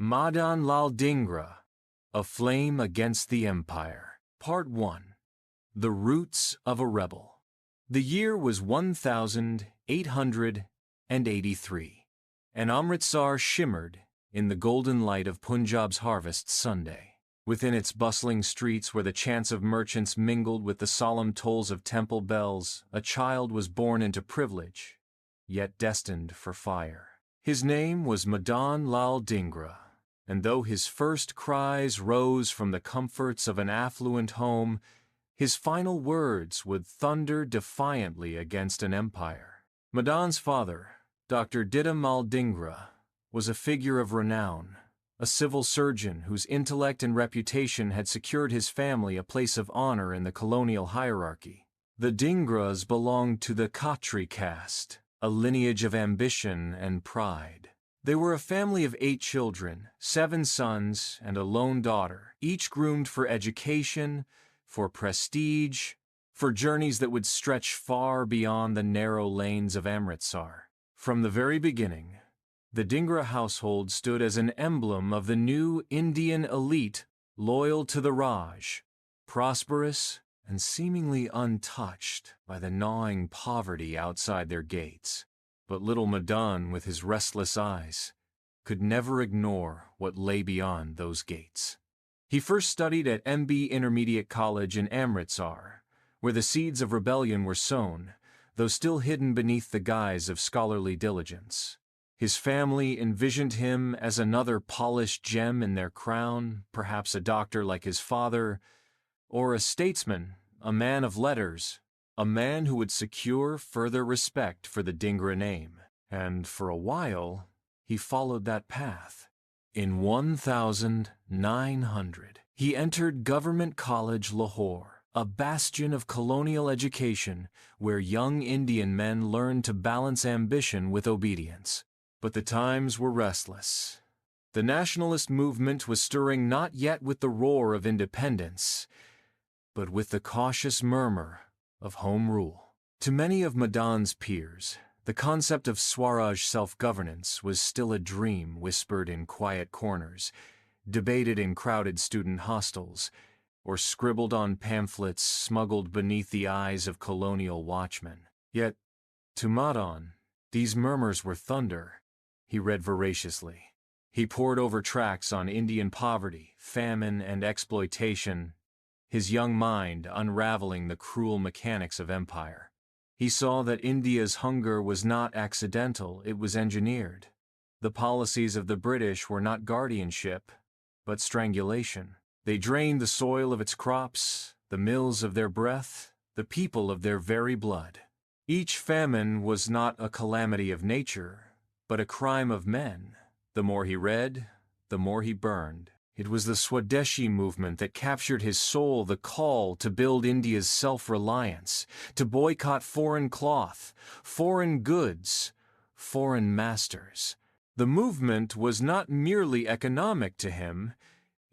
Madan Lal Dhingra, A Flame Against the Empire. Part 1. The Roots of a Rebel. The year was 1883, and Amritsar shimmered in the golden light of Punjab's harvest Sunday. Within its bustling streets, where the chants of merchants mingled with the solemn tolls of temple bells, a child was born into privilege, yet destined for fire. His name was Madan Lal Dhingra, and though his first cries rose from the comforts of an affluent home, his final words would thunder defiantly against an empire. Madan's father, Dr. Udham Lal Dhingra, was a figure of renown, a civil surgeon whose intellect and reputation had secured his family a place of honor in the colonial hierarchy. The Dhingras belonged to the Khatri caste, a lineage of ambition and pride. They were a family of 8 children, 7 sons and a lone daughter, each groomed for education, for prestige, for journeys that would stretch far beyond the narrow lanes of Amritsar. From the very beginning, the Dhingra household stood as an emblem of the new Indian elite loyal to the Raj, prosperous and seemingly untouched by the gnawing poverty outside their gates. But little Madan, with his restless eyes, could never ignore what lay beyond those gates. He first studied at MB Intermediate College in Amritsar, where the seeds of rebellion were sown, though still hidden beneath the guise of scholarly diligence. His family envisioned him as another polished gem in their crown, perhaps a doctor like his father, or a statesman, a man of letters, a man who would secure further respect for the Dhingra name. And for a while, he followed that path. In 1900, he entered Government College, Lahore, a bastion of colonial education where young Indian men learned to balance ambition with obedience. But the times were restless. The nationalist movement was stirring not yet with the roar of independence, but with the cautious murmur of home rule. To many of Madan's peers, the concept of Swaraj self-governance was still a dream whispered in quiet corners, debated in crowded student hostels, or scribbled on pamphlets smuggled beneath the eyes of colonial watchmen. Yet, to Madan, these murmurs were thunder. He read voraciously. He pored over tracts on Indian poverty, famine, and exploitation, his young mind unraveling the cruel mechanics of empire. He saw that India's hunger was not accidental, it was engineered. The policies of the British were not guardianship, but strangulation. They drained the soil of its crops, the mills of their breath, the people of their very blood. Each famine was not a calamity of nature, but a crime of men. The more he read, the more he burned. It was the Swadeshi movement that captured his soul, the call to build India's self-reliance, to boycott foreign cloth, foreign goods, foreign masters. The movement was not merely economic to him,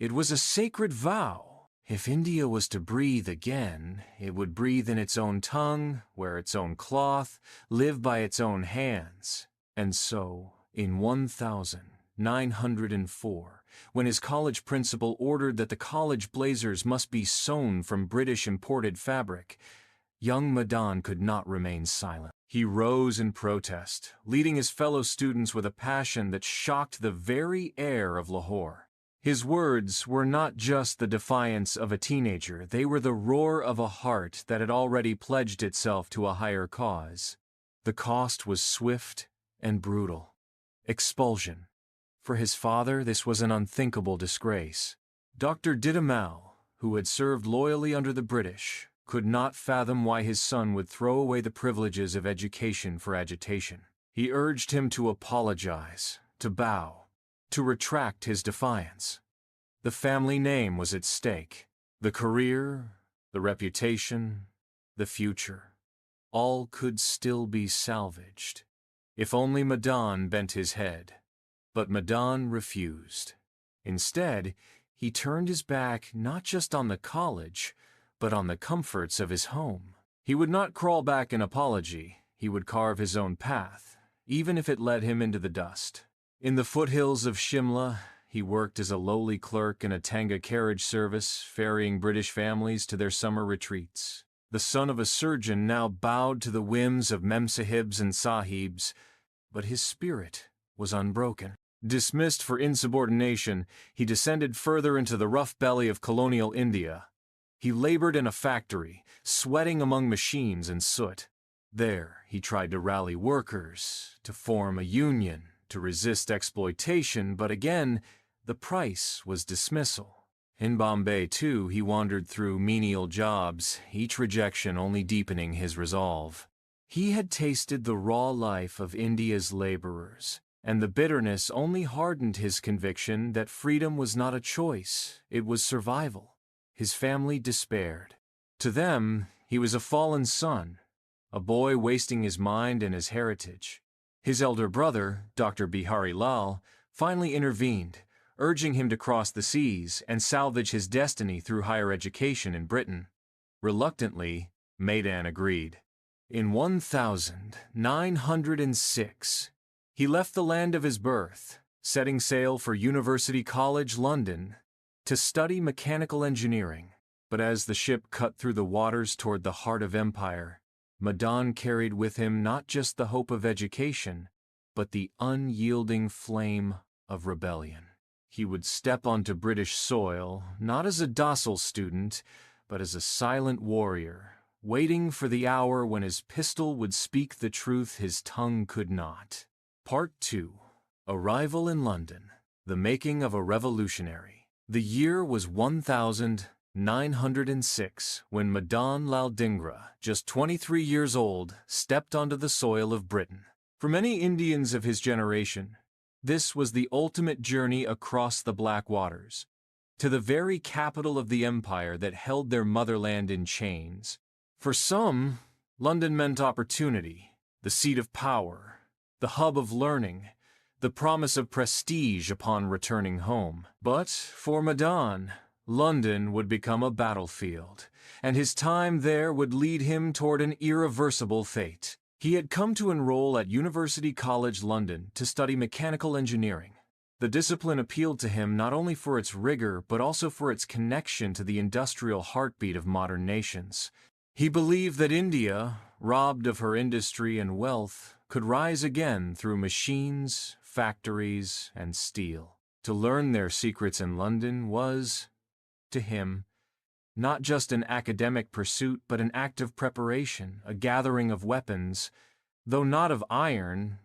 it was a sacred vow. If India was to breathe again, it would breathe in its own tongue, wear its own cloth, live by its own hands. And so, in 1904, when his college principal ordered that the college blazers must be sewn from British imported fabric, young Madan could not remain silent. He rose in protest, leading his fellow students with a passion that shocked the very air of Lahore. His words were not just the defiance of a teenager, they were the roar of a heart that had already pledged itself to a higher cause. The cost was swift and brutal. Expulsion. For his father, this was an unthinkable disgrace. Dr. Udham, who had served loyally under the British, could not fathom why his son would throw away the privileges of education for agitation. He urged him to apologize, to bow, to retract his defiance. The family name was at stake. The career, the reputation, the future. All could still be salvaged. If only Madan bent his head. But Madan refused. Instead, he turned his back not just on the college, but on the comforts of his home. He would not crawl back in apology, he would carve his own path, even if it led him into the dust. In the foothills of Shimla, he worked as a lowly clerk in a Tanga carriage service, ferrying British families to their summer retreats. The son of a surgeon now bowed to the whims of memsahibs and sahibs, but his spirit was unbroken. Dismissed for insubordination, he descended further into the rough belly of colonial India. He labored in a factory, sweating among machines and soot. There, he tried to rally workers, to form a union, to resist exploitation, but again, the price was dismissal. In Bombay, too, he wandered through menial jobs, each rejection only deepening his resolve. He had tasted the raw life of India's laborers, and the bitterness only hardened his conviction that freedom was not a choice, it was survival. His family despaired. To them, he was a fallen son, a boy wasting his mind and his heritage. His elder brother, Dr. Bihari Lal, finally intervened, urging him to cross the seas and salvage his destiny through higher education in Britain. Reluctantly, Madan agreed. In 1906, he left the land of his birth, setting sail for University College London to study mechanical engineering. But as the ship cut through the waters toward the heart of empire, Madan carried with him not just the hope of education, but the unyielding flame of rebellion. He would step onto British soil, not as a docile student, but as a silent warrior, waiting for the hour when his pistol would speak the truth his tongue could not. Part 2. Arrival in London. The making of a revolutionary. The year was 1906 when Madan Lal Dhingra, just 23 years old, stepped onto the soil of Britain. For many Indians of his generation, this was the ultimate journey across the Black Waters, to the very capital of the empire that held their motherland in chains. For some, London meant opportunity, the seat of power, the hub of learning, the promise of prestige upon returning home. But for Madan, London would become a battlefield, and his time there would lead him toward an irreversible fate. He had come to enroll at University College London to study mechanical engineering. The discipline appealed to him not only for its rigor, but also for its connection to the industrial heartbeat of modern nations. He believed that India, robbed of her industry and wealth, could rise again through machines, factories, and steel. To learn their secrets in London was, to him, not just an academic pursuit, but an act of preparation, a gathering of weapons, though not of iron,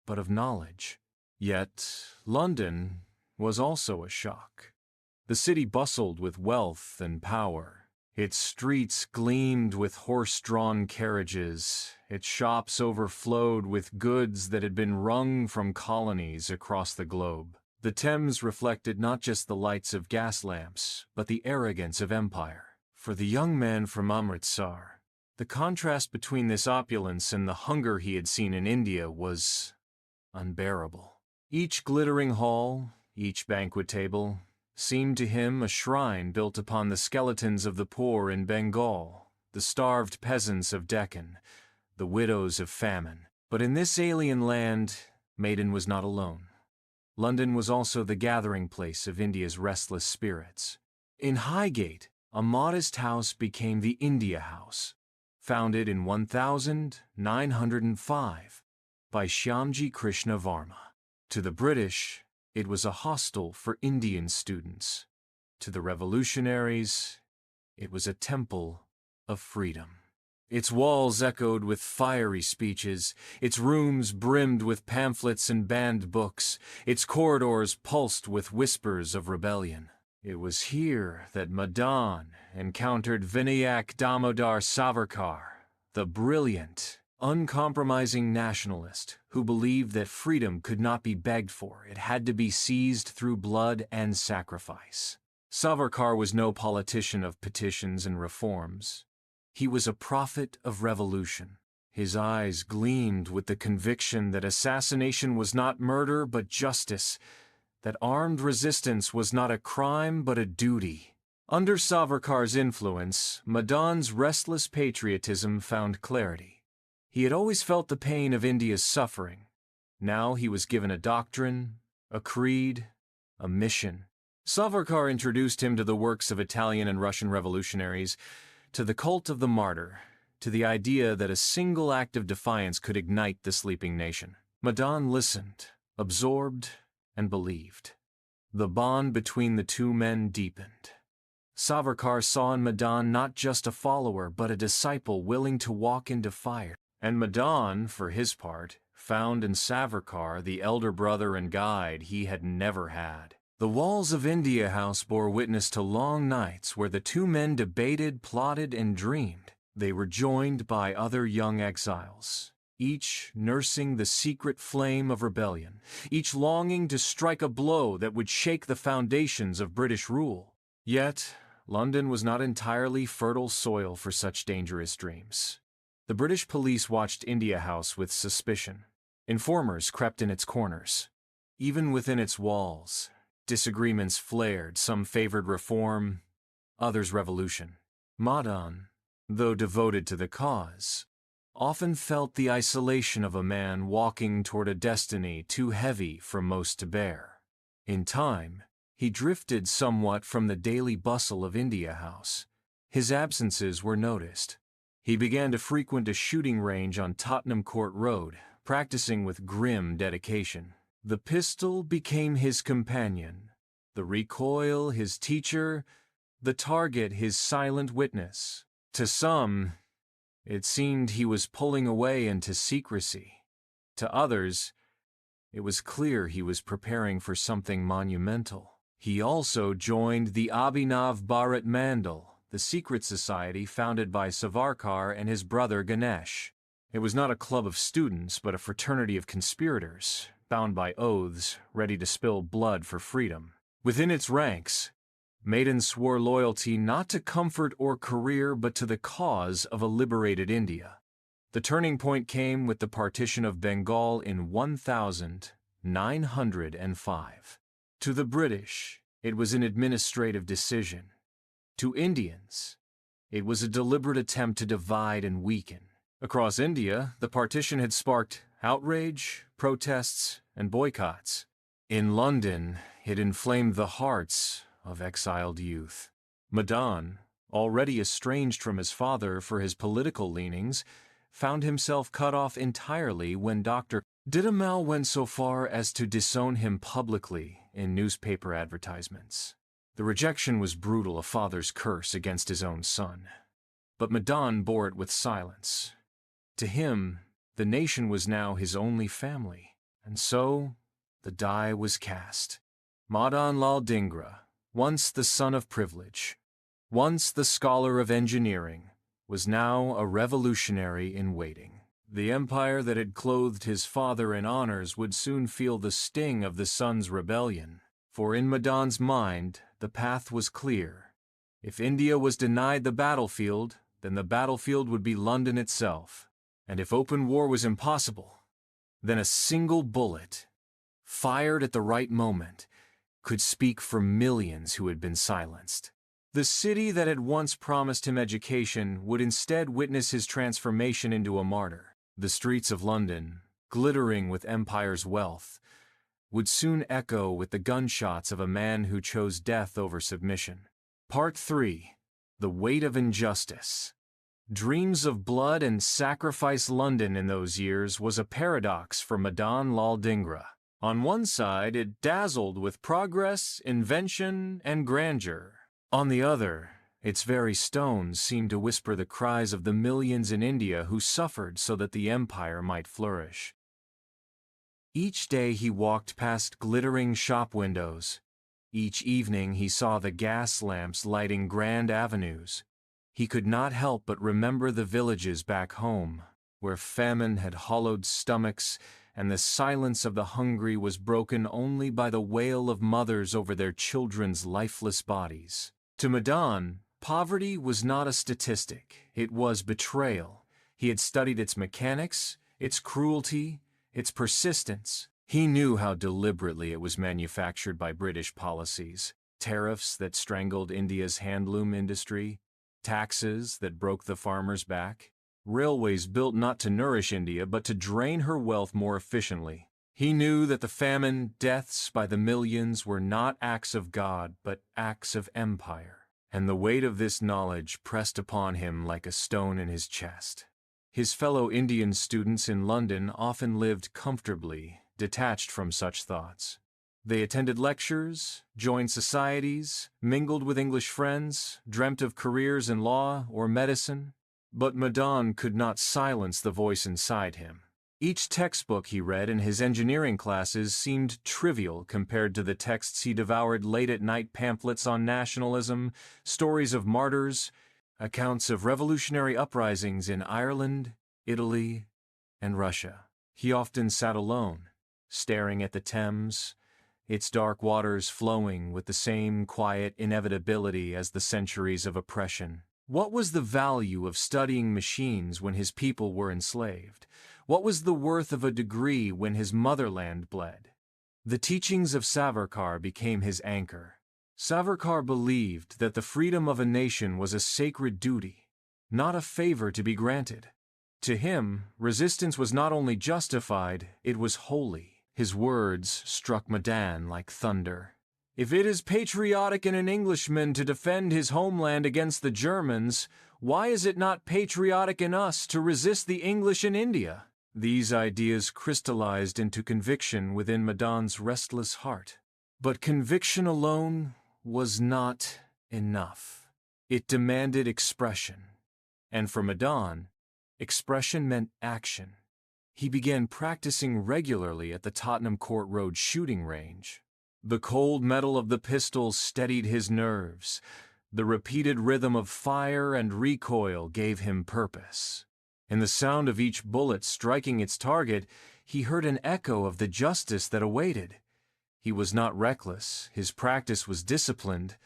but of knowledge. Yet, London was also a shock. The city bustled with wealth and power. Its streets gleamed with horse-drawn carriages. Its shops overflowed with goods that had been wrung from colonies across the globe. The Thames reflected not just the lights of gas lamps, but the arrogance of empire. For the young man from Amritsar, the contrast between this opulence and the hunger he had seen in India was unbearable. Each glittering hall, each banquet table, seemed to him a shrine built upon the skeletons of the poor in Bengal, the starved peasants of Deccan, the widows of famine. But in this alien land, Madan was not alone. London was also the gathering place of India's restless spirits. In Highgate, a modest house became the India House, founded in 1905 by Shyamji Krishna Varma. To the British, it was a hostel for Indian students. To the revolutionaries, it was a temple of freedom. Its walls echoed with fiery speeches, its rooms brimmed with pamphlets and banned books, its corridors pulsed with whispers of rebellion. It was here that Madan encountered Vinayak Damodar Savarkar, the brilliant, uncompromising nationalist who believed that freedom could not be begged for, it had to be seized through blood and sacrifice. Savarkar was no politician of petitions and reforms. He was a prophet of revolution. His eyes gleamed with the conviction that assassination was not murder but justice, that armed resistance was not a crime but a duty. Under Savarkar's influence, Madan's restless patriotism found clarity. He had always felt the pain of India's suffering. Now he was given a doctrine, a creed, a mission. Savarkar introduced him to the works of Italian and Russian revolutionaries, to the cult of the martyr, to the idea that a single act of defiance could ignite the sleeping nation. Madan listened, absorbed, and believed. The bond between the two men deepened. Savarkar saw in Madan not just a follower, but a disciple willing to walk into fire. And Madan, for his part, found in Savarkar the elder brother and guide he had never had. The walls of India House bore witness to long nights where the two men debated, plotted, and dreamed. They were joined by other young exiles, each nursing the secret flame of rebellion, each longing to strike a blow that would shake the foundations of British rule. Yet, London was not entirely fertile soil for such dangerous dreams. The British police watched India House with suspicion. Informers crept in its corners. Even within its walls, disagreements flared. Some favored reform, others revolution. Madan, though devoted to the cause, often felt the isolation of a man walking toward a destiny too heavy for most to bear. In time, he drifted somewhat from the daily bustle of India House. His absences were noticed. He began to frequent a shooting range on Tottenham Court Road, practicing with grim dedication. The pistol became his companion, the recoil his teacher, the target his silent witness. To some, it seemed he was pulling away into secrecy. To others, it was clear he was preparing for something monumental. He also joined the Abhinav Bharat Mandal, the secret society founded by Savarkar and his brother Ganesh. It was not a club of students, but a fraternity of conspirators, bound by oaths, ready to spill blood for freedom. Within its ranks, maidens swore loyalty not to comfort or career, but to the cause of a liberated India. The turning point came with the partition of Bengal in 1905. To the British, it was an administrative decision. To Indians, it was a deliberate attempt to divide and weaken. Across India, the partition had sparked outrage, protests, and boycotts. In London, it inflamed the hearts of exiled youth. Madan, already estranged from his father for his political leanings, found himself cut off entirely when Dr. Udham went so far as to disown him publicly in newspaper advertisements. The rejection was brutal, a father's curse against his own son. But Madan bore it with silence. To him, the nation was now his only family, and so the die was cast. Madan Lal Dhingra, once the son of privilege, once the scholar of engineering, was now a revolutionary in waiting. The empire that had clothed his father in honors would soon feel the sting of the son's rebellion, for in Madan's mind, the path was clear. If India was denied the battlefield, then the battlefield would be London itself. And if open war was impossible, then a single bullet, fired at the right moment, could speak for millions who had been silenced. The city that had once promised him education would instead witness his transformation into a martyr. The streets of London, glittering with empire's wealth, would soon echo with the gunshots of a man who chose death over submission. Part 3. The Weight of Injustice. Dreams of blood and sacrifice. London in those years was a paradox for Madan Lal Dhingra. On one side, it dazzled with progress, invention, and grandeur. On the other, its very stones seemed to whisper the cries of the millions in India who suffered so that the empire might flourish. Each day he walked past glittering shop windows. Each evening he saw the gas lamps lighting grand avenues. He could not help but remember the villages back home, where famine had hollowed stomachs and the silence of the hungry was broken only by the wail of mothers over their children's lifeless bodies. To Madan, poverty was not a statistic, it was betrayal. He had studied its mechanics, its cruelty, its persistence. He knew how deliberately it was manufactured by British policies, tariffs that strangled India's handloom industry, taxes that broke the farmer's back, railways built not to nourish India but to drain her wealth more efficiently. He knew that the famine, deaths by the millions were not acts of God, but acts of empire, and the weight of this knowledge pressed upon him like a stone in his chest. His fellow Indian students in London often lived comfortably, detached from such thoughts. They attended lectures, joined societies, mingled with English friends, dreamt of careers in law or medicine. But Madan could not silence the voice inside him. Each textbook he read in his engineering classes seemed trivial compared to the texts he devoured late at night: pamphlets on nationalism, stories of martyrs, accounts of revolutionary uprisings in Ireland, Italy, and Russia. He often sat alone, staring at the Thames, its dark waters flowing with the same quiet inevitability as the centuries of oppression. What was the value of studying machines when his people were enslaved? What was the worth of a degree when his motherland bled? The teachings of Savarkar became his anchor. Savarkar believed that the freedom of a nation was a sacred duty, not a favor to be granted. To him, resistance was not only justified, it was holy. His words struck Madan like thunder. If it is patriotic in an Englishman to defend his homeland against the Germans, why is it not patriotic in us to resist the English in India? These ideas crystallized into conviction within Madan's restless heart. But conviction alone was not enough. It demanded expression. And for Madan, expression meant action. He began practicing regularly at the Tottenham Court Road shooting range. The cold metal of the pistol steadied his nerves. The repeated rhythm of fire and recoil gave him purpose. In the sound of each bullet striking its target, he heard an echo of the justice that awaited. He was not reckless. His practice was disciplined,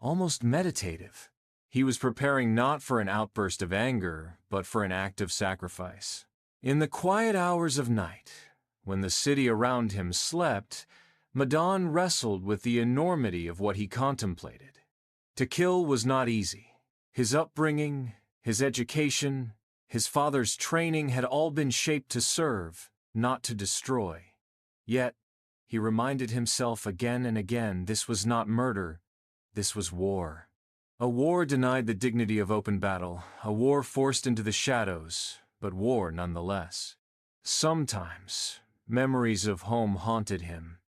almost meditative. He was preparing not for an outburst of anger, but for an act of sacrifice. In the quiet hours of night, when the city around him slept, Madan wrestled with the enormity of what he contemplated. To kill was not easy. His upbringing, his education, his father's training had all been shaped to serve, not to destroy. Yet, he reminded himself again and again, this was not murder, this was war. A war denied the dignity of open battle, a war forced into the shadows, but war nonetheless. Sometimes, memories of home haunted him.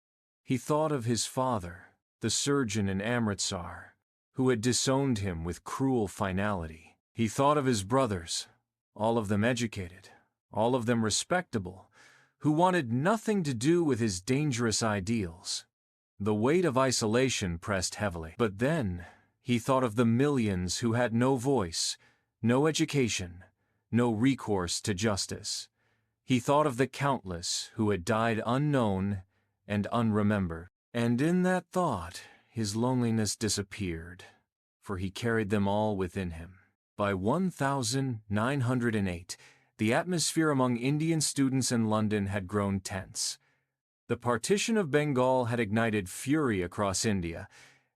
He thought of his father, the surgeon in Amritsar, who had disowned him with cruel finality. He thought of his brothers, all of them educated, all of them respectable, who wanted nothing to do with his dangerous ideals. The weight of isolation pressed heavily. But then, he thought of the millions who had no voice, no education, no recourse to justice. He thought of the countless who had died unknown and unremembered. And in that thought, his loneliness disappeared, for he carried them all within him. By 1908, the atmosphere among Indian students in London had grown tense. The partition of Bengal had ignited fury across India,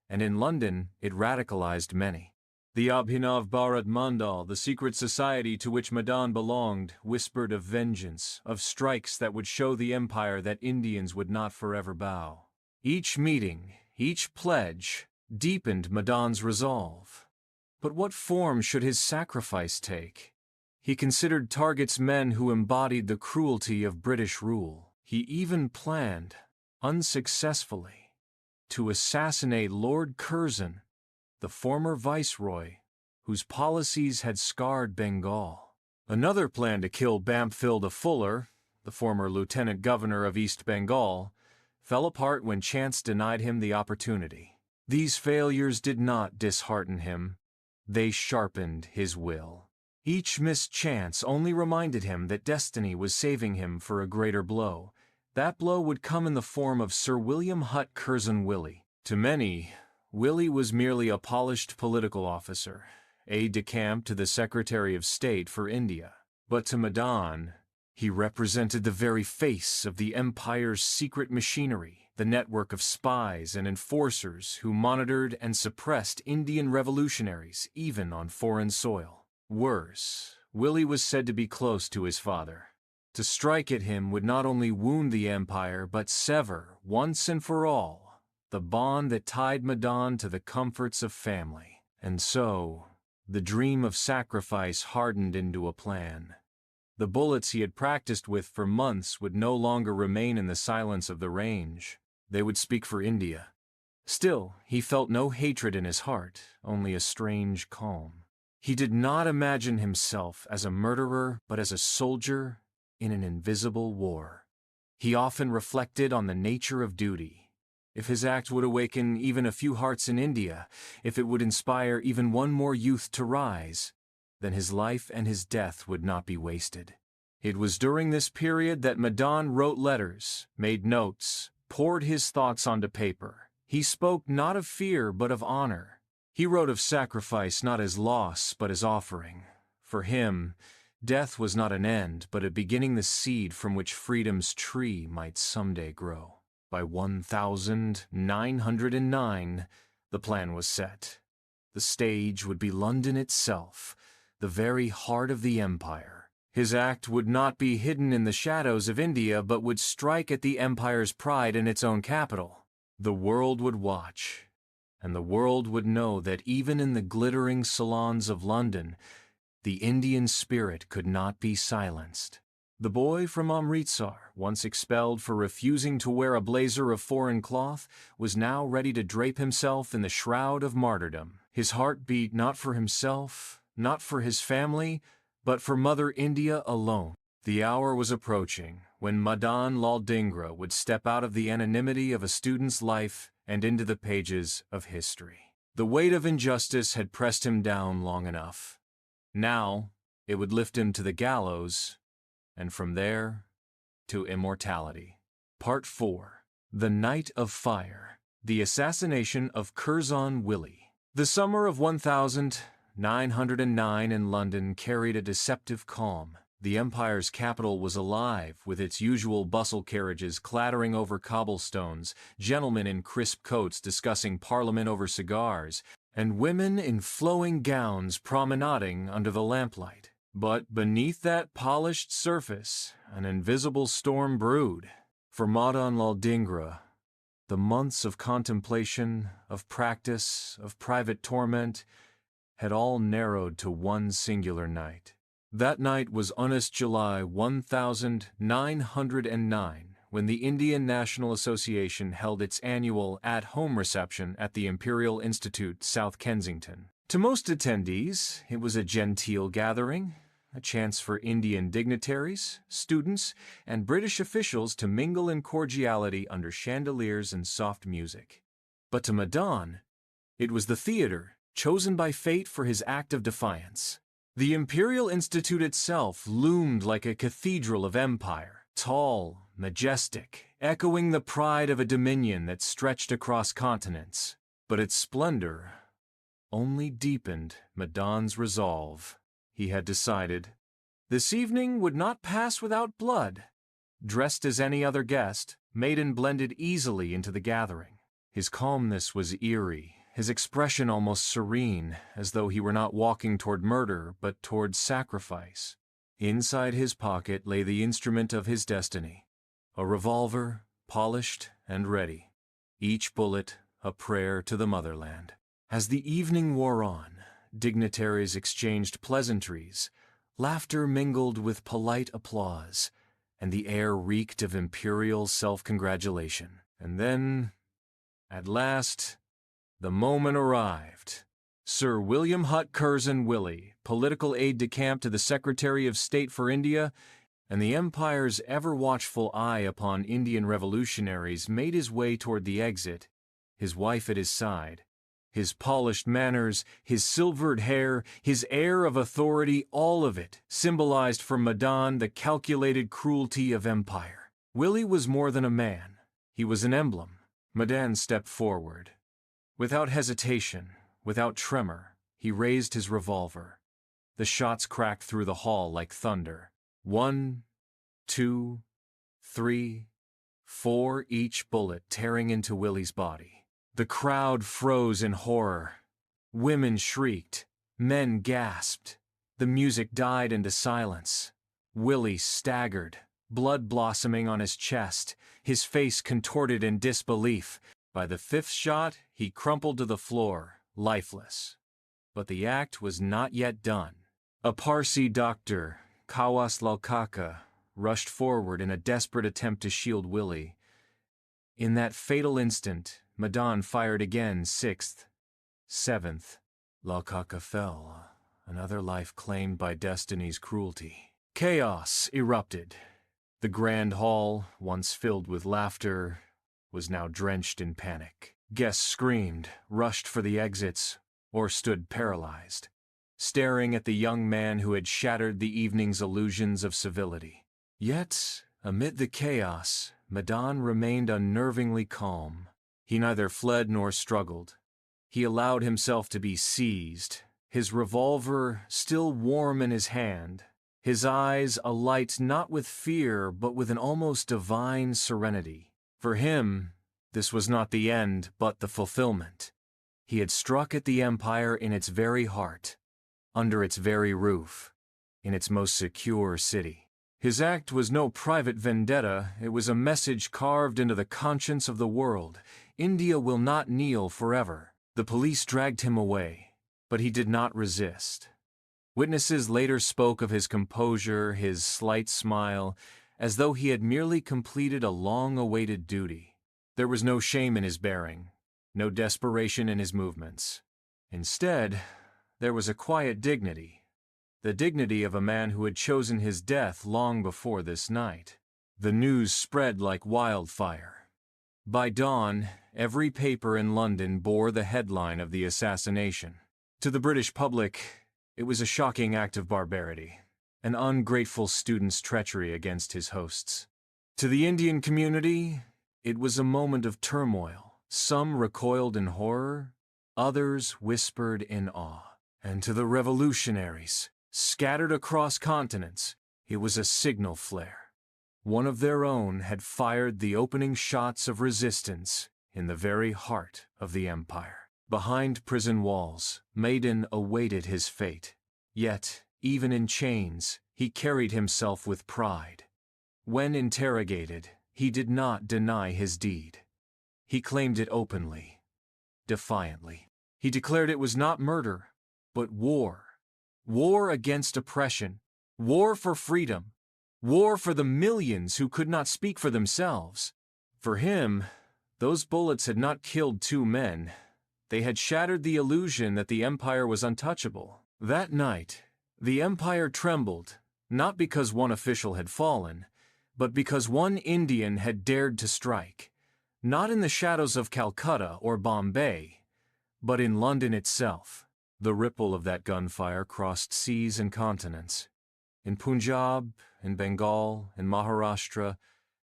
and in London it radicalized many. The Abhinav Bharat Mandal, the secret society to which Madan belonged, whispered of vengeance, of strikes that would show the empire that Indians would not forever bow. Each meeting, each pledge, deepened Madan's resolve. But what form should his sacrifice take? He considered targets men who embodied the cruelty of British rule. He even planned, unsuccessfully, to assassinate Lord Curzon, the former viceroy, whose policies had scarred Bengal. Another plan to kill Bampfylde Fuller, the former lieutenant governor of East Bengal, fell apart when chance denied him the opportunity. These failures did not dishearten him. They sharpened his will. Each missed chance only reminded him that destiny was saving him for a greater blow. That blow would come in the form of Sir William Hutt Curzon Wyllie. To many, Wyllie was merely a polished political officer, aide-de-camp to the Secretary of State for India. But to Madan, he represented the very face of the empire's secret machinery, the network of spies and enforcers who monitored and suppressed Indian revolutionaries even on foreign soil. Worse, Wyllie was said to be close to his father. To strike at him would not only wound the empire, but sever, once and for all, the bond that tied Madan to the comforts of family. And so, the dream of sacrifice hardened into a plan. The bullets he had practiced with for months would no longer remain in the silence of the range. They would speak for India. Still, he felt no hatred in his heart, only a strange calm. He did not imagine himself as a murderer, but as a soldier in an invisible war. He often reflected on the nature of duty. If his act would awaken even a few hearts in India, if it would inspire even one more youth to rise, then his life and his death would not be wasted. It was during this period that Madan wrote letters, made notes, poured his thoughts onto paper. He spoke not of fear but of honor. He wrote of sacrifice not as loss but as offering. For him, death was not an end, but a beginning the seed from which freedom's tree might someday grow. By 1909, the plan was set. The stage would be London itself, the very heart of the empire. His act would not be hidden in the shadows of India, but would strike at the empire's pride in its own capital. The world would watch, and the world would know that even in the glittering salons of London, the Indian spirit could not be silenced. The boy from Amritsar, once expelled for refusing to wear a blazer of foreign cloth, was now ready to drape himself in the shroud of martyrdom. His heart beat not for himself, not for his family, but for Mother India alone. The hour was approaching when Madan Lal Dhingra would step out of the anonymity of a student's life and into the pages of history. The weight of injustice had pressed him down long enough. Now, it would lift him to the gallows, and from there, to immortality. Part 4. The Night of Fire. The Assassination of Curzon Wyllie. The summer of 1909 in London carried a deceptive calm. The empire's capital was alive, with its usual bustle carriages clattering over cobblestones, gentlemen in crisp coats discussing Parliament over cigars, and women in flowing gowns promenading under the lamplight. But beneath that polished surface, an invisible storm brewed. For Madan Lal Dhingra, the months of contemplation, of practice, of private torment, had all narrowed to one singular night. That night was honest July 1909, when the Indian National Association held its annual at-home reception at the Imperial Institute, South Kensington. To most attendees, it was a genteel gathering, a chance for Indian dignitaries, students, and British officials to mingle in cordiality under chandeliers and soft music. But to Madan, it was the theater, chosen by fate for his act of defiance. The Imperial Institute itself loomed like a cathedral of empire, tall, majestic, echoing the pride of a dominion that stretched across continents. But its splendor only deepened Madan's resolve. He had decided. This evening would not pass without blood. Dressed as any other guest, Madan blended easily into the gathering. His calmness was eerie, his expression almost serene, as though he were not walking toward murder, but toward sacrifice. Inside his pocket lay the instrument of his destiny, a revolver, polished and ready, each bullet a prayer to the motherland. As the evening wore on, dignitaries exchanged pleasantries, laughter mingled with polite applause, and the air reeked of imperial self-congratulation. And then, at last, the moment arrived. Sir William Hutt Curzon Wyllie, political aide-de-camp to the Secretary of State for India, and the Empire's ever-watchful eye upon Indian revolutionaries, made his way toward the exit, his wife at his side. His polished manners, his silvered hair, his air of authority, all of it symbolized for Madan the calculated cruelty of empire. Wyllie was more than a man. He was an emblem. Madan stepped forward. Without hesitation, without tremor, he raised his revolver. The shots cracked through the hall like thunder. 1, 2, 3, 4, each bullet tearing into Wyllie's body. The crowd froze in horror. Women shrieked. Men gasped. The music died into silence. Wyllie staggered, blood blossoming on his chest, his face contorted in disbelief. By the fifth shot, he crumpled to the floor, lifeless. But the act was not yet done. A Parsi doctor, Kawas Lalkaka, rushed forward in a desperate attempt to shield Wyllie. In that fatal instant, Madan fired again, sixth, seventh. Lalkaka fell, another life claimed by destiny's cruelty. Chaos erupted. The grand hall, once filled with laughter, was now drenched in panic. Guests screamed, rushed for the exits, or stood paralyzed, staring at the young man who had shattered the evening's illusions of civility. Yet, amid the chaos, Madan remained unnervingly calm. He neither fled nor struggled. He allowed himself to be seized, his revolver still warm in his hand, his eyes alight not with fear but with an almost divine serenity. For him, this was not the end but the fulfillment. He had struck at the empire in its very heart, under its very roof, in its most secure city. His act was no private vendetta, it was a message carved into the conscience of the world. India will not kneel forever. The police dragged him away, but he did not resist. Witnesses later spoke of his composure, his slight smile, as though he had merely completed a long-awaited duty. There was no shame in his bearing, no desperation in his movements. Instead, there was a quiet dignity, the dignity of a man who had chosen his death long before this night. The news spread like wildfire. By dawn, every paper in London bore the headline of the assassination. To the British public, it was a shocking act of barbarity, an ungrateful student's treachery against his hosts. To the Indian community, it was a moment of turmoil. Some recoiled in horror, others whispered in awe. And to the revolutionaries, scattered across continents, it was a signal flare. One of their own had fired the opening shots of resistance in the very heart of the empire. Behind prison walls, Madan awaited his fate. Yet, even in chains, he carried himself with pride. When interrogated, he did not deny his deed. He claimed it openly, defiantly. He declared it was not murder, but war. War against oppression, war for freedom, war for the millions who could not speak for themselves. For him, those bullets had not killed two men. They had shattered the illusion that the empire was untouchable. That night, the empire trembled, not because one official had fallen, but because one Indian had dared to strike. Not in the shadows of Calcutta or Bombay, but in London itself. The ripple of that gunfire crossed seas and continents. In Punjab, in Bengal, in Maharashtra,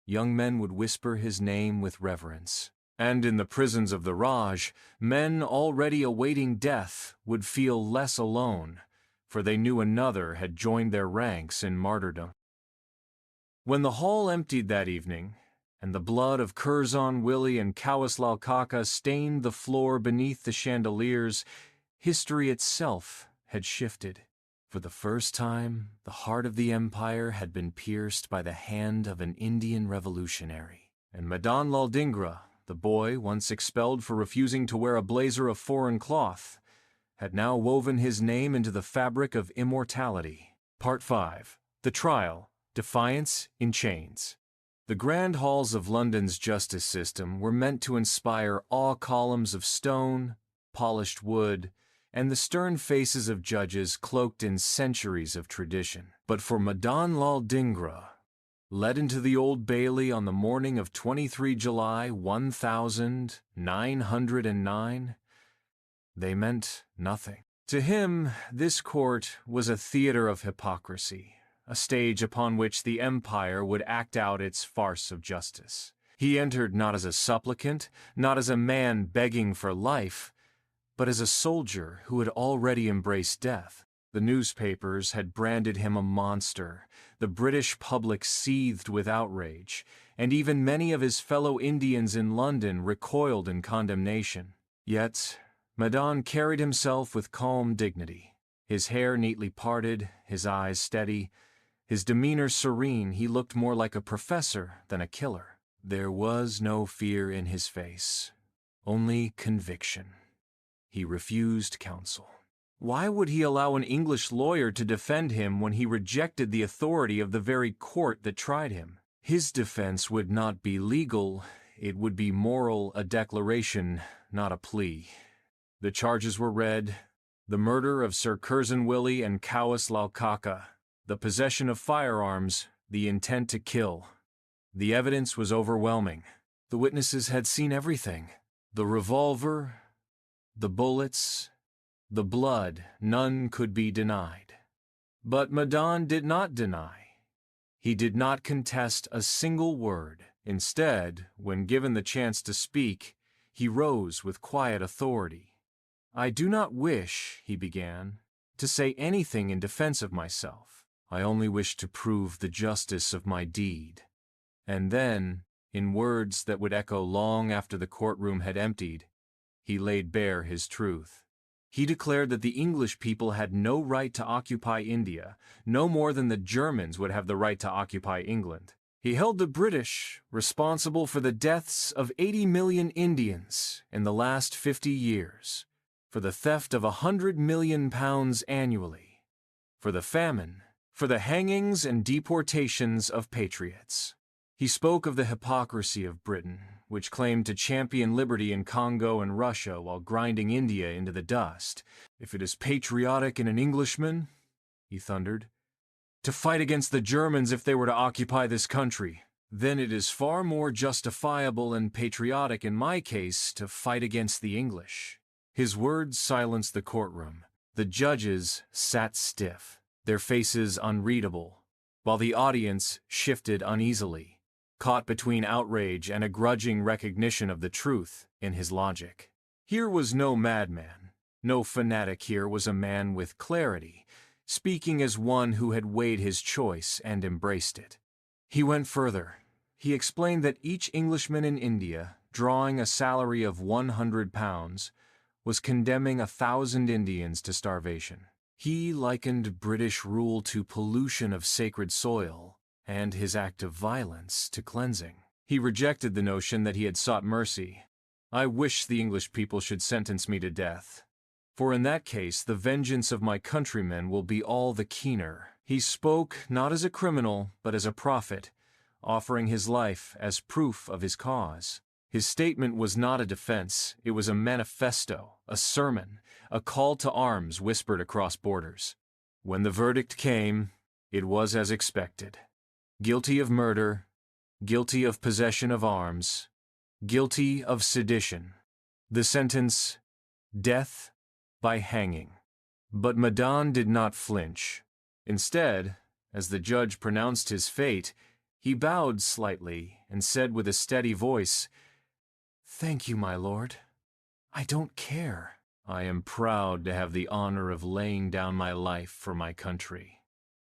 young men would whisper his name with reverence. And in the prisons of the Raj, men already awaiting death would feel less alone, for they knew another had joined their ranks in martyrdom. When the hall emptied that evening, and the blood of Curzon, Wyllie, and Kawas Lalkaka stained the floor beneath the chandeliers, history itself had shifted. For the first time, the heart of the empire had been pierced by the hand of an Indian revolutionary. And Madan Lal Dhingra, the boy once expelled for refusing to wear a blazer of foreign cloth, had now woven his name into the fabric of immortality. Part 5. The Trial. Defiance in Chains. The grand halls of London's justice system were meant to inspire awe columns of stone, polished wood, and the stern faces of judges cloaked in centuries of tradition. But for Madan Lal Dhingra, led into the Old Bailey on the morning of 23 July 1909, they meant nothing. To him, this court was a theater of hypocrisy, a stage upon which the empire would act out its farce of justice. He entered not as a supplicant, not as a man begging for life, but as a soldier who had already embraced death. The newspapers had branded him a monster, the British public seethed with outrage, and even many of his fellow Indians in London recoiled in condemnation. Yet, Madan carried himself with calm dignity, his hair neatly parted, his eyes steady, His demeanor serene, he looked more like a professor than a killer. There was no fear in his face, only conviction. He refused counsel. Why would he allow an English lawyer to defend him when he rejected the authority of the very court that tried him? His defense would not be legal, it would be moral, a declaration, not a plea. The charges were read: the murder of Sir Curzon Wyllie and Cowis Lalkaka, the possession of firearms, the intent to kill. The evidence was overwhelming. The witnesses had seen everything. The revolver, the bullets, the blood, none could be denied. But Madan did not deny. He did not contest a single word. Instead, when given the chance to speak, he rose with quiet authority. "I do not wish," he began, "to say anything in defense of myself. I only wish to prove the justice of my deed." And then, in words that would echo long after the courtroom had emptied, he laid bare his truth. He declared that the English people had no right to occupy India, no more than the Germans would have the right to occupy England. He held the British responsible for the deaths of 80 million Indians in the last 50 years, for the theft of £100 million annually, for the famine, for the hangings and deportations of patriots. He spoke of the hypocrisy of Britain, which claimed to champion liberty in Congo and Russia while grinding India into the dust. "If it is patriotic in an Englishman," he thundered, "to fight against the Germans if they were to occupy this country, then it is far more justifiable and patriotic in my case to fight against the English." His words silenced the courtroom. The judges sat stiff, their faces unreadable, while the audience shifted uneasily, caught between outrage and a grudging recognition of the truth in his logic. Here was no madman, no fanatic. Here was a man with clarity, speaking as one who had weighed his choice and embraced it. He went further. He explained that each Englishman in India, drawing a salary of £100, was condemning 1,000 Indians to starvation. He likened British rule to pollution of sacred soil, and his act of violence to cleansing. He rejected the notion that he had sought mercy. "I wish the English people should sentence me to death, for in that case the vengeance of my countrymen will be all the keener." He spoke not as a criminal, but as a prophet, offering his life as proof of his cause. His statement was not a defense, it was a manifesto, a sermon, a call to arms whispered across borders. When the verdict came, it was as expected. Guilty of murder, guilty of possession of arms, guilty of sedition. The sentence, death by hanging. But Madan did not flinch. Instead, as the judge pronounced his fate, he bowed slightly and said with a steady voice, "Thank you, my lord. I don't care. I am proud to have the honor of laying down my life for my country."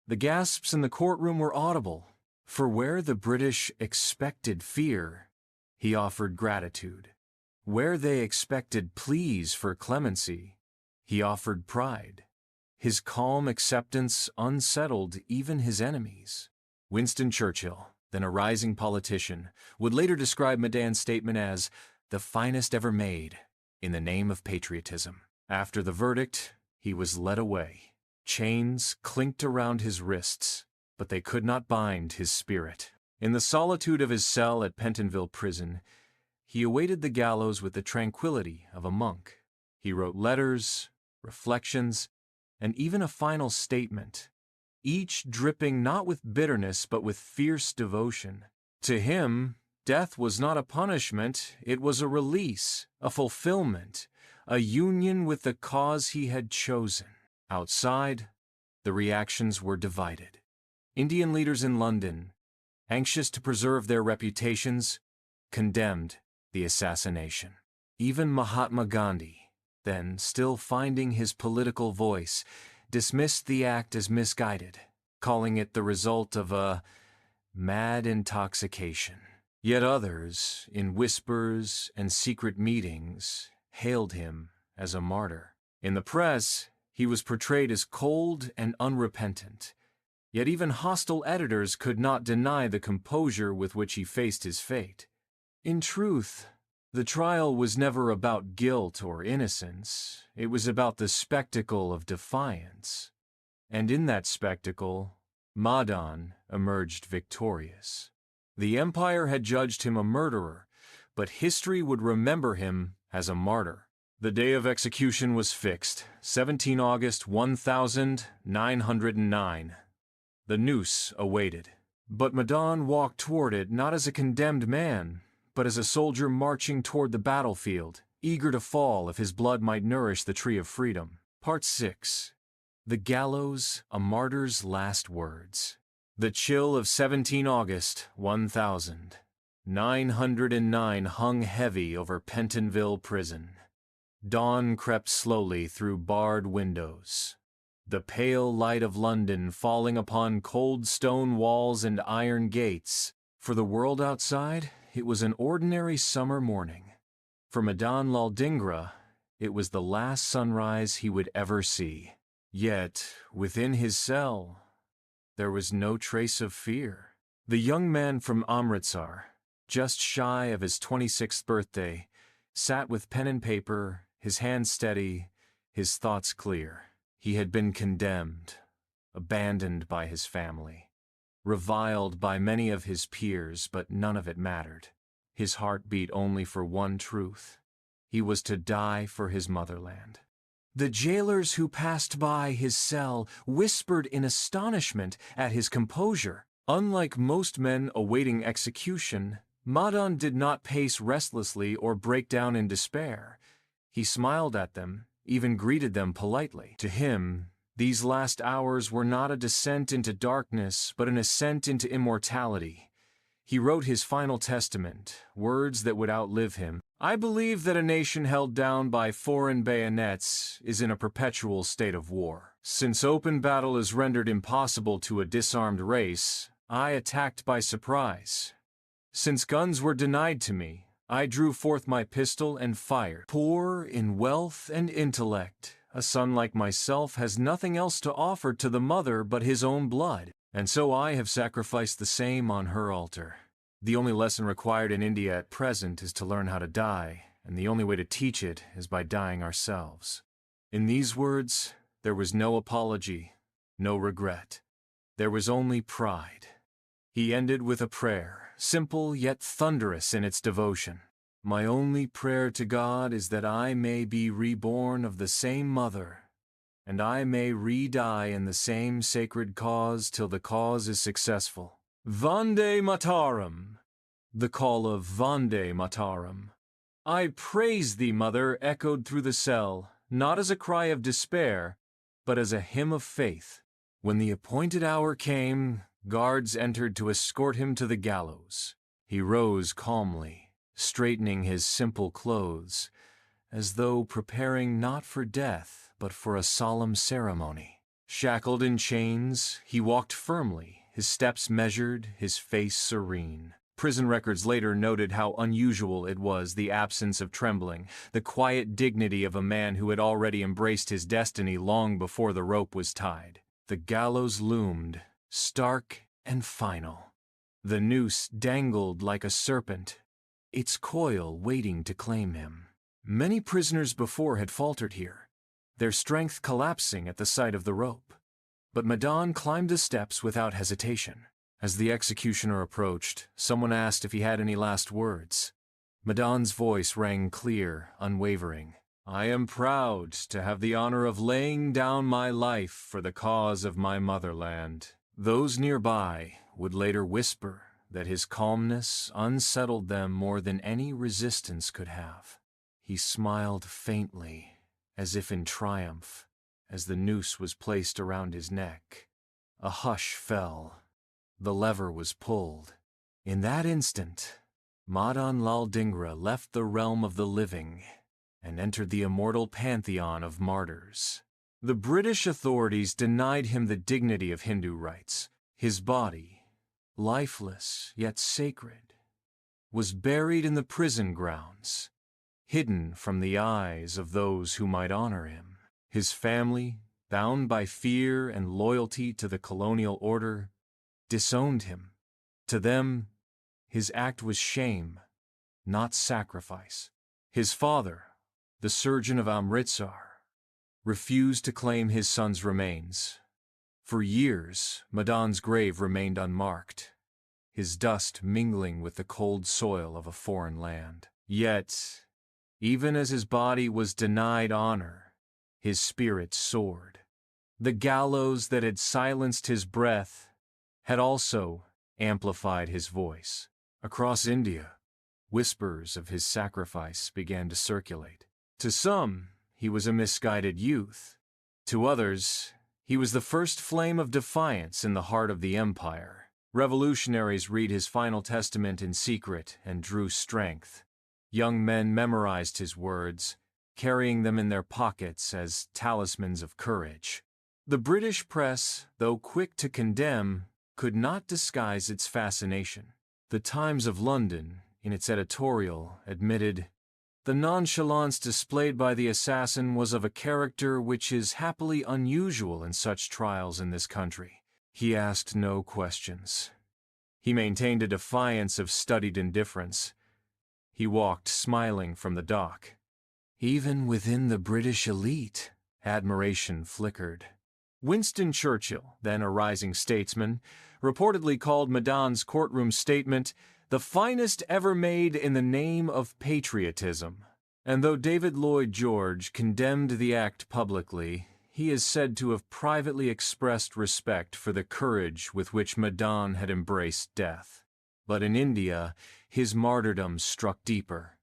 The gasps in the courtroom were audible, for where the British expected fear, he offered gratitude. Where they expected pleas for clemency, he offered pride. His calm acceptance unsettled even his enemies. Winston Churchill, then a rising politician, would later describe Madan's statement as the finest ever made in the name of patriotism. After the verdict, he was led away. Chains clinked around his wrists, but they could not bind his spirit. In the solitude of his cell at Pentonville Prison, he awaited the gallows with the tranquility of a monk. He wrote letters, reflections, and even a final statement, each dripping not with bitterness but with fierce devotion. To him, death was not a punishment, it was a release, a fulfillment, a union with the cause he had chosen. Outside, the reactions were divided. Indian leaders in London, anxious to preserve their reputations, condemned the assassination. Even Mahatma Gandhi, then still finding his political voice, dismissed the act as misguided, calling it the result of a mad intoxication. Yet others, in whispers and secret meetings, hailed him as a martyr. In the press, he was portrayed as cold and unrepentant, Yet even hostile editors could not deny the composure with which he faced his fate. In truth, the trial was never about guilt or innocence. It was about the spectacle of defiance. And in that spectacle, Madan emerged victorious. The Empire had judged him a murderer, but history would remember him as a martyr. The day of execution was fixed, 17 August 1909. The noose awaited. But Madan walked toward it not as a condemned man, but as a soldier marching toward the battlefield, eager to fall if his blood might nourish the tree of freedom. Part 6. The Gallows, a Martyr's Last Words. The chill of 17 August 1909 hung heavy over Pentonville Prison. Dawn crept slowly through barred windows. The pale light of London falling upon cold stone walls and iron gates. For the world outside, it was an ordinary summer morning. For Madan Lal Dhingra, it was the last sunrise he would ever see. Yet, within his cell, there was no trace of fear. The young man from Amritsar, just shy of his 26th birthday, sat with pen and paper, his hands steady, his thoughts clear. He had been condemned, abandoned by his family, reviled by many of his peers, but none of it mattered. His heart beat only for one truth. He was to die for his motherland. The jailers who passed by his cell whispered in astonishment at his composure. Unlike most men awaiting execution, Madan did not pace restlessly or break down in despair. He smiled at them, even greeted them politely. To him, these last hours were not a descent into darkness, but an ascent into immortality. He wrote his final testament, words that would outlive him. I believe that a nation held down by foreign bayonets is in a perpetual state of war. Since open battle is rendered impossible to a disarmed race, I attacked by surprise. Since guns were denied to me, I drew forth my pistol and fired. Poor in wealth and intellect, a son like myself has nothing else to offer to the mother but his own blood, and so I have sacrificed the same on her altar. The only lesson required in India at present is to learn how to die, and the only way to teach it is by dying ourselves. In these words, there was no apology, no regret. There was only pride. He ended with a prayer, simple yet thunderous in its devotion. My only prayer to God is that I may be reborn of the same mother, and I may re-die in the same sacred cause till the cause is successful. Vande Mataram! The call of Vande Mataram. I praise thee, mother, echoed through the cell, not as a cry of despair, but as a hymn of faith. When the appointed hour came, guards entered to escort him to the gallows. He rose calmly, straightening his simple clothes, as though preparing not for death, but for a solemn ceremony. Shackled in chains, he walked firmly, his steps measured, his face serene. Prison records later noted how unusual it was, the absence of trembling, the quiet dignity of a man who had already embraced his destiny long before the rope was tied. The gallows loomed, stark and final. The noose dangled like a serpent, its coil waiting to claim him. Many prisoners before had faltered here, their strength collapsing at the sight of the rope. But Madan climbed the steps without hesitation. As the executioner approached, someone asked if he had any last words. Madan's voice rang clear, unwavering. I am proud to have the honor of laying down my life for the cause of my motherland. Those nearby would later whisper that his calmness unsettled them more than any resistance could have. He smiled faintly, as if in triumph, as the noose was placed around his neck. A hush fell. The lever was pulled. In that instant, Madan Lal Dhingra left the realm of the living and entered the immortal pantheon of martyrs. The British authorities denied him the dignity of Hindu rites. His body, lifeless yet sacred, was buried in the prison grounds, hidden from the eyes of those who might honor him. His family, bound by fear and loyalty to the colonial order, disowned him. To them, his act was shame, not sacrifice. His father, the surgeon of Amritsar, refused to claim his son's remains. For years, Madan's grave remained unmarked, his dust mingling with the cold soil of a foreign land. Yet, even as his body was denied honor, his spirit soared. The gallows that had silenced his breath had also amplified his voice. Across India, whispers of his sacrifice began to circulate. To some, he was a misguided youth. To others, he was the first flame of defiance in the heart of the empire. Revolutionaries read his final testament in secret and drew strength. Young men memorized his words, carrying them in their pockets as talismans of courage. The British press, though quick to condemn, could not disguise its fascination. The Times of London, in its editorial, admitted, "The nonchalance displayed by the assassin was of a character which is happily unusual in such trials in this country. He asked no questions. He maintained a defiance of studied indifference. He walked smiling from the dock." Even within the British elite, admiration flickered. Winston Churchill, then a rising statesman, reportedly called Madan's courtroom statement the finest ever made in the name of patriotism. And though David Lloyd George condemned the act publicly, he is said to have privately expressed respect for the courage with which Madan had embraced death. But in India, his martyrdom struck deeper.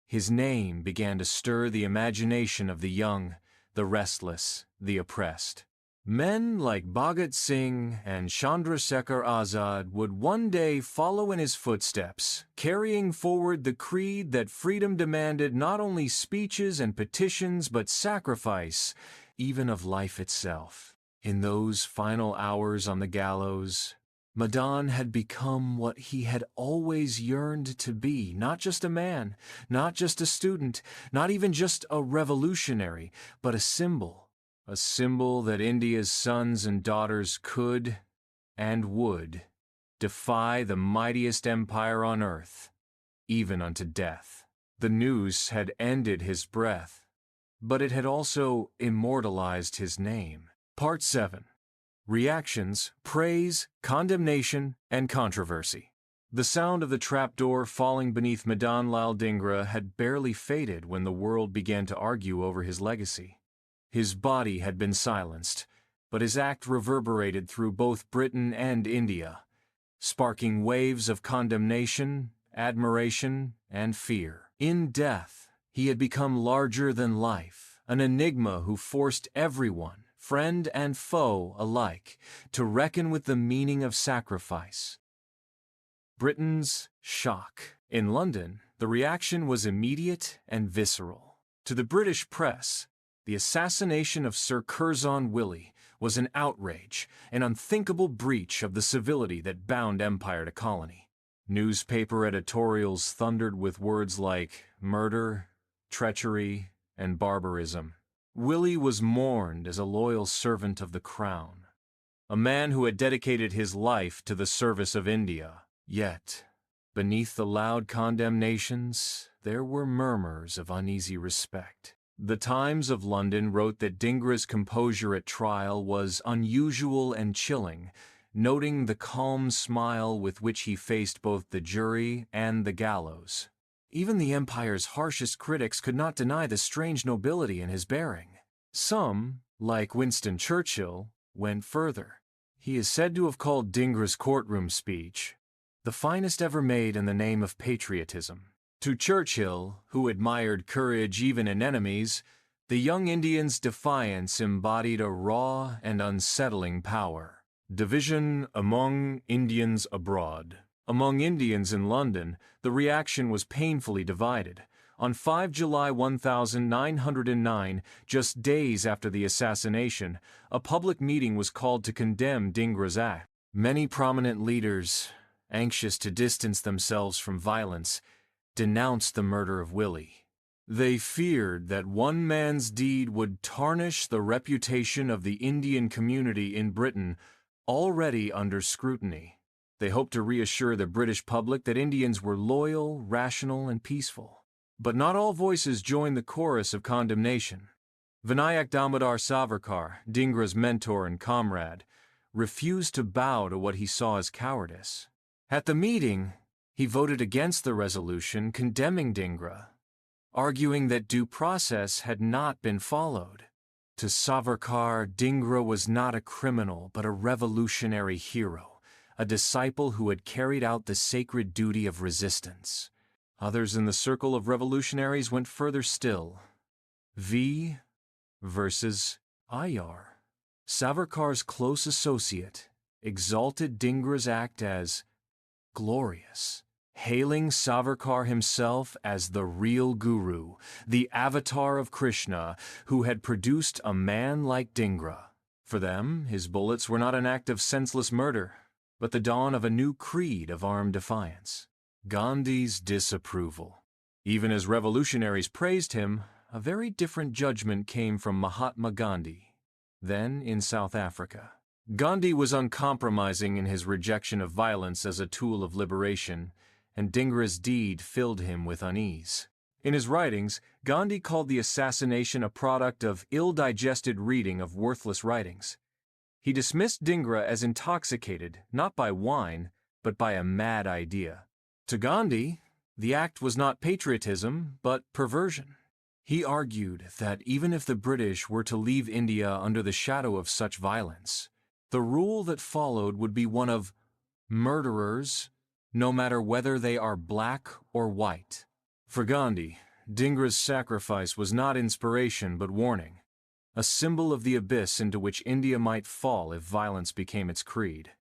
His name began to stir the imagination of the young, the restless, the oppressed. Men like Bhagat Singh and Chandra Shekhar Azad would one day follow in his footsteps, carrying forward the creed that freedom demanded not only speeches and petitions but sacrifice, even of life itself. In those final hours on the gallows, Madan had become what he had always yearned to be, not just a man, not just a student, not even just a revolutionary, but a symbol that India's sons and daughters could and would defy the mightiest empire on earth, even unto death. The noose had ended his breath, but it had also immortalized his name. Part 7. Reactions, praise, condemnation, and controversy. The sound of the trapdoor falling beneath Madan Lal Dhingra had barely faded when the world began to argue over his legacy. His body had been silenced, but his act reverberated through both Britain and India, sparking waves of condemnation, admiration, and fear. In death, he had become larger than life, an enigma who forced everyone, friend and foe alike, to reckon with the meaning of sacrifice. Britain's shock. In London, the reaction was immediate and visceral. To the British press, the assassination of Sir Curzon Wyllie was an outrage, an unthinkable breach of the civility that bound empire to colony. Newspaper editorials thundered with words like murder, treachery, and barbarism. Wyllie was mourned as a loyal servant of the crown, a man who had dedicated his life to the service of India. Yet, beneath the loud condemnations, there were murmurs of uneasy respect. The Times of London wrote that Dhingra's composure at trial was unusual and chilling, noting the calm smile with which he faced both the jury and the gallows. Even the empire's harshest critics could not deny the strange nobility in his bearing. Some, like Winston Churchill, went further. He is said to have called Dhingra's courtroom speech the finest ever made in the name of patriotism. To Churchill, who admired courage even in enemies, the young Indian's defiance embodied a raw and unsettling power. Division among Indians abroad. Among Indians in London, the reaction was painfully divided. On 5 July 1909, just days after the assassination, a public meeting was called to condemn Dhingra's act. Many prominent leaders, anxious to distance themselves from violence, denounced the murder of Wyllie. They feared that one man's deed would tarnish the reputation of the Indian community in Britain, already under scrutiny. They hoped to reassure the British public that Indians were loyal, rational, and peaceful. But not all voices joined the chorus of condemnation. Vinayak Damodar Savarkar, Dhingra's mentor and comrade, refused to bow to what he saw as cowardice. At the meeting, he voted against the resolution condemning Dhingra, arguing that due process had not been followed. To Savarkar, Dhingra was not a criminal but a revolutionary hero, a disciple who had carried out the sacred duty of resistance. Others in the circle of revolutionaries went further still. V versus Ayar. Savarkar's close associate exalted Dhingra's act as glorious, hailing Savarkar himself as the real guru, the avatar of Krishna, who had produced a man like Dhingra. For them, his bullets were not an act of senseless murder, but the dawn of a new creed of armed defiance. Gandhi's disapproval. Even as revolutionaries praised him, a very different judgment came from Mahatma Gandhi, then in South Africa. Gandhi was uncompromising in his rejection of violence as a tool of liberation, and Dhingra's deed filled him with unease. In his writings, Gandhi called the assassination a product of ill-digested reading of worthless writings. He dismissed Dhingra as intoxicated, not by wine, but by a mad idea. To Gandhi, the act was not patriotism, but perversion. He argued that even if the British were to leave India under the shadow of such violence, the rule that followed would be one of murderers, no matter whether they are black or white. For Gandhi, Dhingra's sacrifice was not inspiration but warning, a symbol of the abyss into which India might fall if violence became its creed.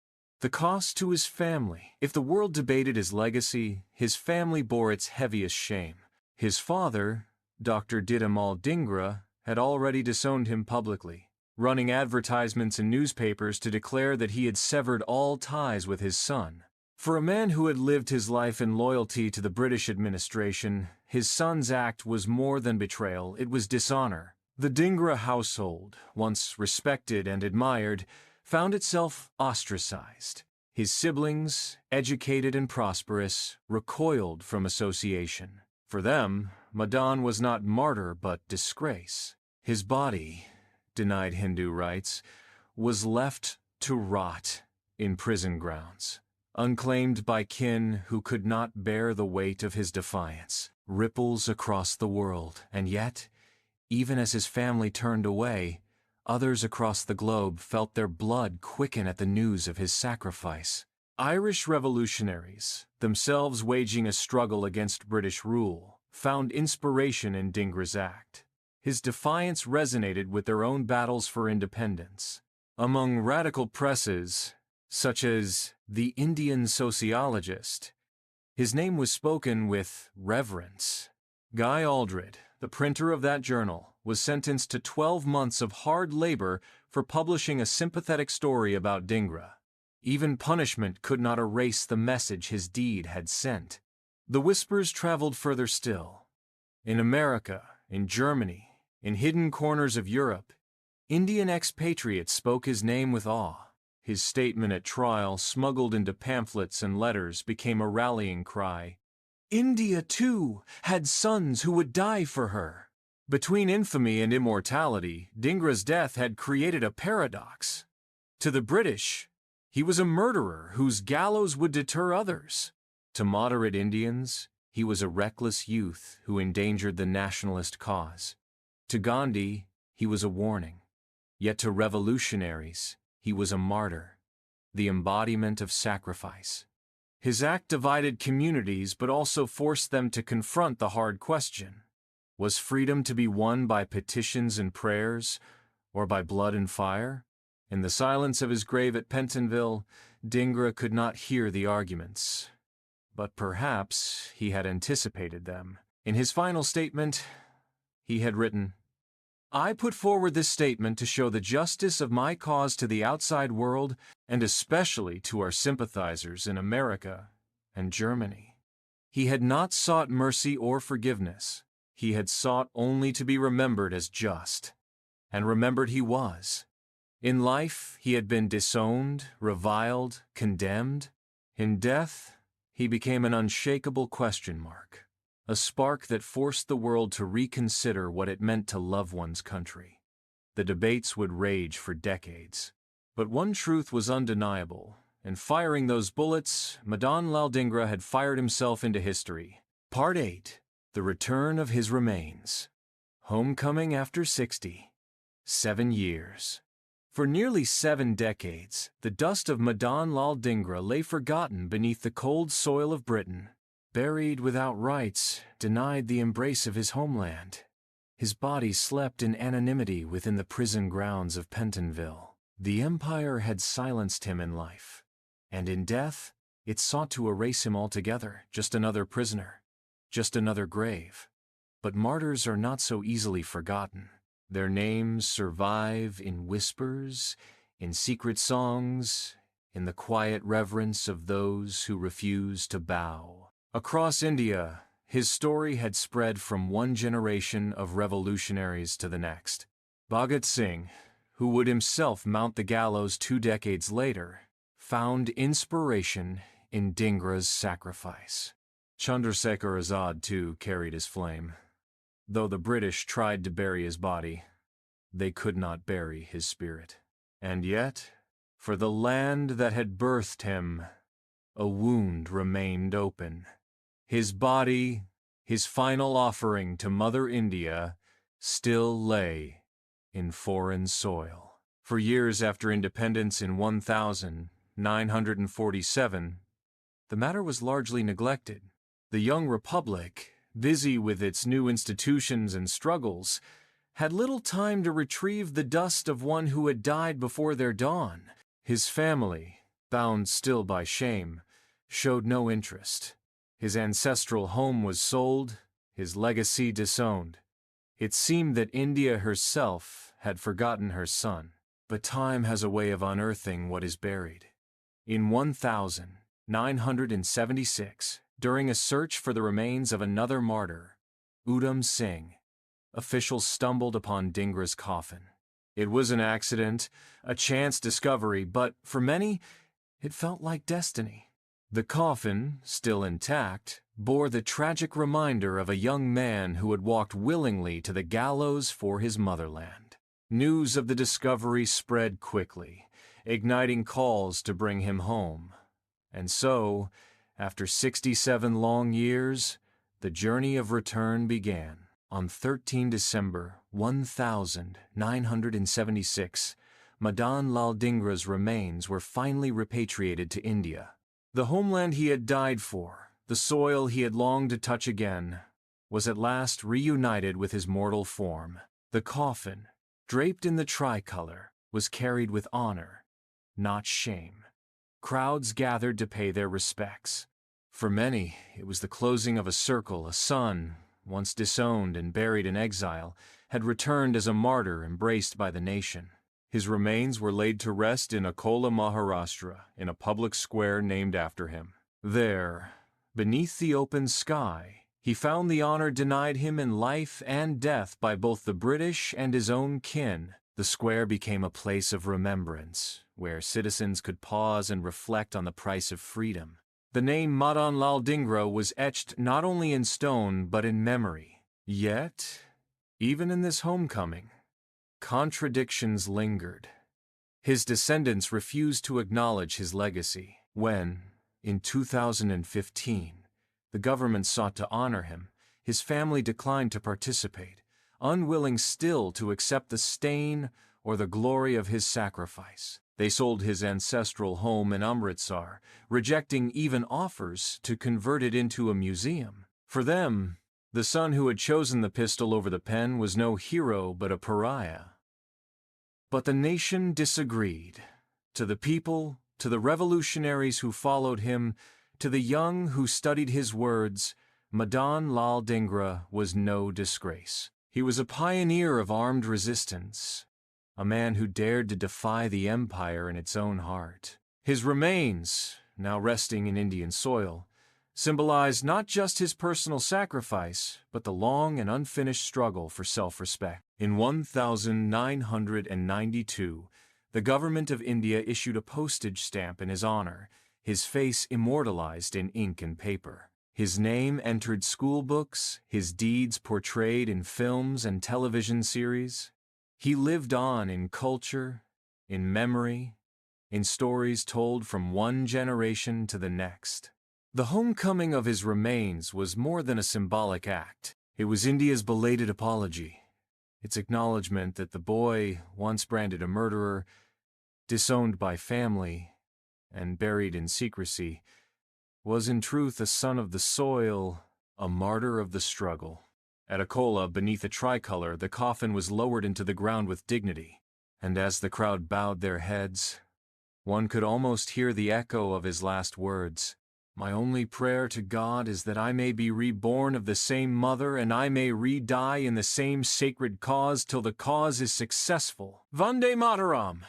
The cost to his family. If the world debated his legacy, his family bore its heaviest shame. His father, Dr. Udham Dhingra, had already disowned him publicly, running advertisements in newspapers to declare that he had severed all ties with his son. For a man who had lived his life in loyalty to the British administration, his son's act was more than betrayal, it was dishonor. The Dhingra household, once respected and admired, found itself ostracized. His siblings, educated and prosperous, recoiled from association. For them, Madan was not martyr but disgrace. His body, denied Hindu rights, was left to rot in prison grounds, unclaimed by kin who could not bear the weight of his defiance. Ripples across the world, and yet, even as his family turned away, others across the globe felt their blood quicken at the news of his sacrifice. Irish revolutionaries, themselves waging a struggle against British rule, found inspiration in Dhingra's act. His defiance resonated with their own battles for independence. Among radical presses, such as The Indian Sociologist, his name was spoken with reverence. Guy Aldred, the printer of that journal, was sentenced to 12 months of hard labor for publishing a sympathetic story about Dhingra. Even punishment could not erase the message his deed had sent. The whispers traveled further still. In America, in Germany, in hidden corners of Europe, Indian expatriates spoke his name with awe. His statement at trial, smuggled into pamphlets and letters, became a rallying cry. India, too, had sons who would die for her. Between infamy and immortality, Dhingra's death had created a paradox. To the British, he was a murderer whose gallows would deter others. To moderate Indians, he was a reckless youth who endangered the nationalist cause. To Gandhi, he was a warning. Yet to revolutionaries, he was a martyr, the embodiment of sacrifice. His act divided communities but also forced them to confront the hard question. Was freedom to be won by petitions and prayers, or by blood and fire? In the silence of his grave at Pentonville, Dhingra could not hear the arguments. But perhaps he had anticipated them. In his final statement, he had written, I put forward this statement to show the justice of my cause to the outside world, and especially to our sympathizers in America and Germany. He had not sought mercy or forgiveness. he had sought only to be remembered as just. And remembered he was. In life, he had been disowned, reviled, condemned. In death, he became an unshakable question mark, a spark that forced the world to reconsider what it meant to love one's country. The debates would rage for decades. But one truth was undeniable. In firing those bullets, Madan Lal Dhingra had fired himself into history. Part 8. The Return of His Remains. Homecoming after 60. 7 years. For nearly 7 decades, the dust of Madan Lal Dhingra lay forgotten beneath the cold soil of Britain. Buried without rites, denied the embrace of his homeland. His body slept in anonymity within the prison grounds of Pentonville. The Empire had silenced him in life, and in death, it sought to erase him altogether, just another prisoner, just another grave. But martyrs are not so easily forgotten. Their names survive in whispers, in secret songs, in the quiet reverence of those who refuse to bow. Across India, his story had spread from one generation of revolutionaries to the next. Bhagat Singh, who would himself mount the gallows 2 decades later, found inspiration in Dhingra's sacrifice. Shekhar Azad, too, carried his flame. Though the British tried to bury his body, they could not bury his spirit. And yet, for the land that had birthed him, a wound remained open. His body, his final offering to Mother India, still lay in foreign soil. For years after independence in 1947, the matter was largely neglected. The young republic, busy with its new institutions and struggles, had little time to retrieve the dust of one who had died before their dawn. His family, bound still by shame, showed no interest. His ancestral home was sold, his legacy disowned. It seemed that India herself had forgotten her son. But time has a way of unearthing what is buried. In 1976, during a search for the remains of another martyr, Udham Singh, officials stumbled upon Dhingra's coffin. It was an accident, a chance discovery, but for many, it felt like destiny. The coffin, still intact, bore the tragic reminder of a young man who had walked willingly to the gallows for his motherland. News of the discovery spread quickly, igniting calls to bring him home. And so, after 67 long years, the journey of return began. On 13 December 1976, Madan Lal Dhingra's remains were finally repatriated to India. The homeland he had died for, the soil he had longed to touch again, was at last reunited with his mortal form. The coffin, draped in the tricolor, was carried with honor, not shame. Crowds gathered to pay their respects. For many, it was the closing of a circle. A son, once disowned and buried in exile, had returned as a martyr embraced by the nation. His remains were laid to rest in Akola, Maharashtra, in a public square named after him. There, beneath the open sky, he found the honor denied him in life and death by both the British and his own kin. The square became a place of remembrance, where citizens could pause and reflect on the price of freedom. The name Madan Lal Dhingra was etched not only in stone but in memory. Yet, even in this homecoming, contradictions lingered. His descendants refused to acknowledge his legacy. When, in 2015, the government sought to honor him, his family declined to participate, unwilling still to accept the stain or the glory of his sacrifice. They sold his ancestral home in Amritsar, rejecting even offers to convert it into a museum. For them, the son who had chosen the pistol over the pen was no hero but a pariah. But the nation disagreed. To the people, to the revolutionaries who followed him, to the young who studied his words, Madan Lal Dhingra was no disgrace. He was a pioneer of armed resistance, a man who dared to defy the empire in its own heart. His remains, now resting in Indian soil, symbolized not just his personal sacrifice, but the long and unfinished struggle for self-respect. In 1992, the government of India issued a postage stamp in his honor, his face immortalized in ink and paper. His name entered school books, his deeds portrayed in films and television series. He lived on in culture, in memory, in stories told from one generation to the next. The homecoming of his remains was more than a symbolic act. It was India's belated apology, its acknowledgement that the boy, once branded a murderer, disowned by family, and buried in secrecy, was in truth a son of the soil, a martyr of the struggle. At Akola, beneath a tricolor, the coffin was lowered into the ground with dignity, and as the crowd bowed their heads, one could almost hear the echo of his last words. "My only prayer to God is that I may be reborn of the same mother and I may re-die in the same sacred cause till the cause is successful. Vande Mataram!"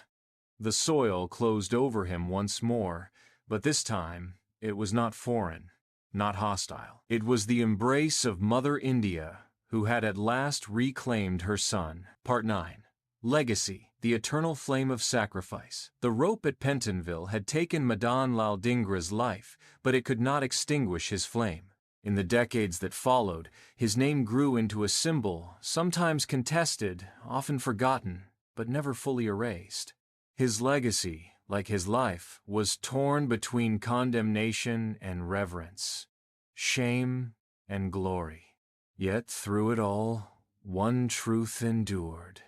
The soil closed over him once more, but this time it was not foreign, not hostile. It was the embrace of Mother India, who had at last reclaimed her son. Part 9. Legacy, the eternal flame of sacrifice. The rope at Pentonville had taken Madan Lal Dhingra's life, but it could not extinguish his flame. In the decades that followed, his name grew into a symbol, sometimes contested, often forgotten, but never fully erased. His legacy, like his life, was torn between condemnation and reverence, shame and glory. Yet through it all, one truth endured.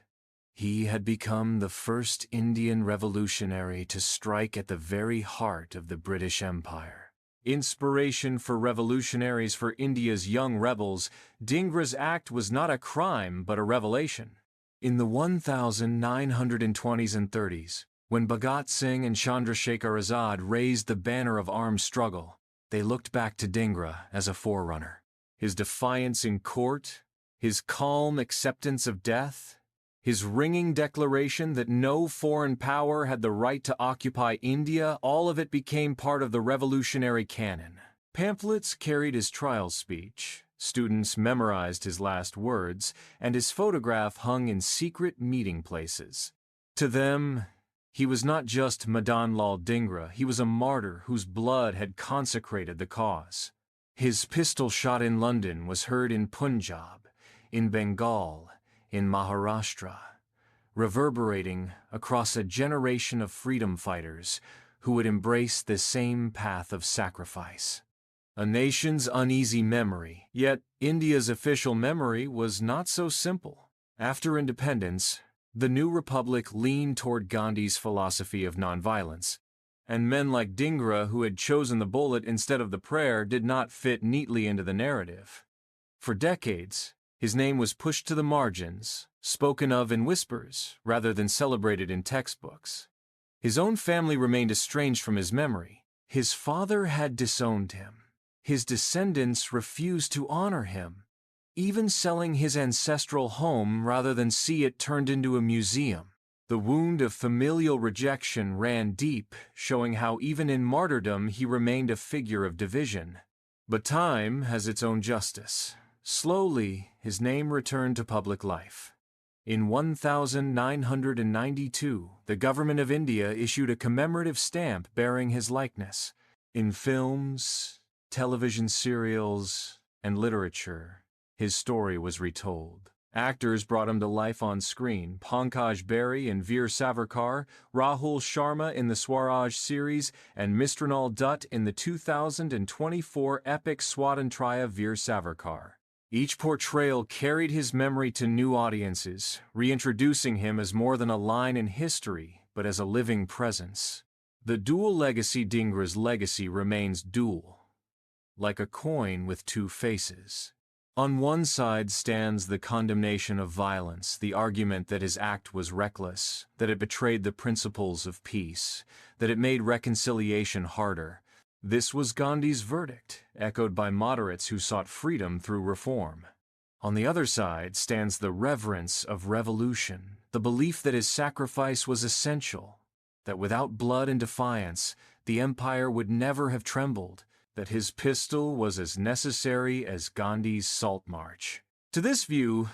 He had become the first Indian revolutionary to strike at the very heart of the British Empire. Inspiration for revolutionaries for India's young rebels, Dhingra's act was not a crime but a revelation. In the 1920s and 30s, when Bhagat Singh and Chandra Shekhar Azad raised the banner of armed struggle, they looked back to Dhingra as a forerunner. His defiance in court, his calm acceptance of death, his ringing declaration that no foreign power had the right to occupy India, all of it became part of the revolutionary canon. Pamphlets carried his trial speech, students memorized his last words, and his photograph hung in secret meeting places. To them, he was not just Madan Lal Dhingra, he was a martyr whose blood had consecrated the cause. His pistol shot in London was heard in Punjab, in Bengal, in Maharashtra, reverberating across a generation of freedom fighters who would embrace the same path of sacrifice. A nation's uneasy memory, yet India's official memory was not so simple. After independence, the new republic leaned toward Gandhi's philosophy of nonviolence, and men like Dhingra, who had chosen the bullet instead of the prayer, did not fit neatly into the narrative. For decades, his name was pushed to the margins, spoken of in whispers rather than celebrated in textbooks. His own family remained estranged from his memory. His father had disowned him. His descendants refused to honor him, even selling his ancestral home rather than see it turned into a museum. The wound of familial rejection ran deep, showing how even in martyrdom he remained a figure of division. But time has its own justice. Slowly, his name returned to public life. In 1992, the government of India issued a commemorative stamp bearing his likeness. In films, television serials, and literature, his story was retold. Actors brought him to life on screen: Pankaj Berry in Veer Savarkar, Rahul Sharma in the Swaraj series, and Mrinal Dutt in the 2024 epic Swatantraya Veer Savarkar. Each portrayal carried his memory to new audiences, reintroducing him as more than a line in history, but as a living presence. The dual legacy. Dhingra's legacy remains dual, like a coin with two faces. On one side stands the condemnation of violence, the argument that his act was reckless, that it betrayed the principles of peace, that it made reconciliation harder. This was Gandhi's verdict, echoed by moderates who sought freedom through reform. On the other side stands the reverence of revolution, the belief that his sacrifice was essential, that without blood and defiance, the empire would never have trembled. that his pistol was as necessary as Gandhi's Salt March. To this view,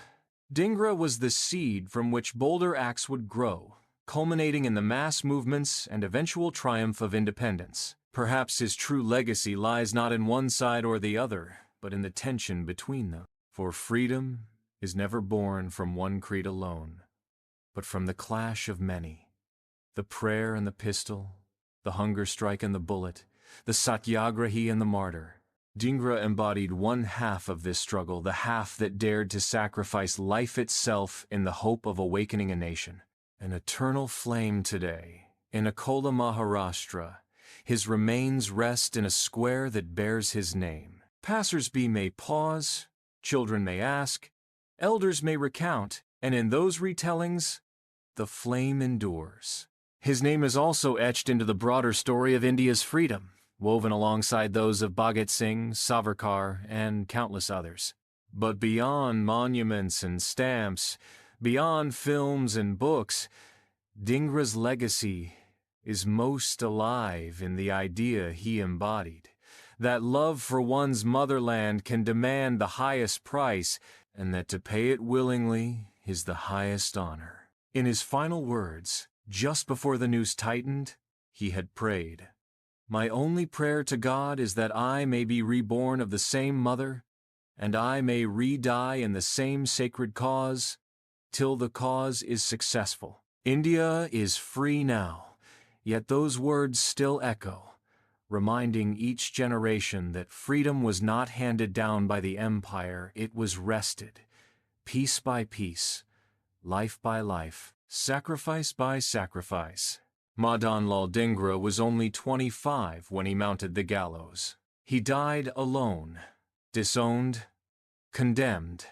Dhingra was the seed from which bolder acts would grow, culminating in the mass movements and eventual triumph of independence. Perhaps his true legacy lies not in one side or the other, but in the tension between them. For freedom is never born from one creed alone, but from the clash of many. The prayer and the pistol, the hunger strike and the bullet, the satyagrahi and the martyr. Dhingra embodied one half of this struggle, the half that dared to sacrifice life itself in the hope of awakening a nation. An eternal flame today, in Akola, Maharashtra, his remains rest in a square that bears his name. Passers-by may pause, children may ask, elders may recount, and in those retellings, the flame endures. His name is also etched into the broader story of India's freedom, woven alongside those of Bhagat Singh, Savarkar, and countless others. But beyond monuments and stamps, beyond films and books, Dhingra's legacy is most alive in the idea he embodied, that love for one's motherland can demand the highest price, and that to pay it willingly is the highest honor. In his final words, just before the noose tightened, he had prayed, "My only prayer to God is that I may be reborn of the same mother, and I may re-die in the same sacred cause, till the cause is successful." India is free now, yet those words still echo, reminding each generation that freedom was not handed down by the empire, it was wrested, piece by piece, life by life, sacrifice by sacrifice. Madan Lal Dhingra was only 25 when he mounted the gallows. He died alone, disowned, condemned,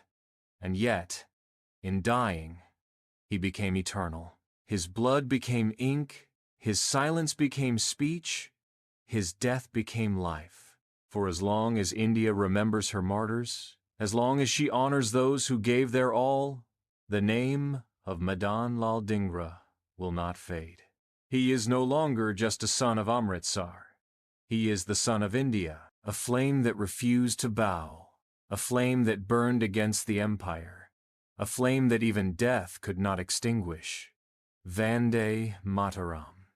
and yet, in dying, he became eternal. His blood became ink, his silence became speech, his death became life. For as long as India remembers her martyrs, as long as she honors those who gave their all, the name of Madan Lal Dhingra will not fade. He is no longer just a son of Amritsar. He is the son of India, a flame that refused to bow, a flame that burned against the empire, a flame that even death could not extinguish. Vande Mataram.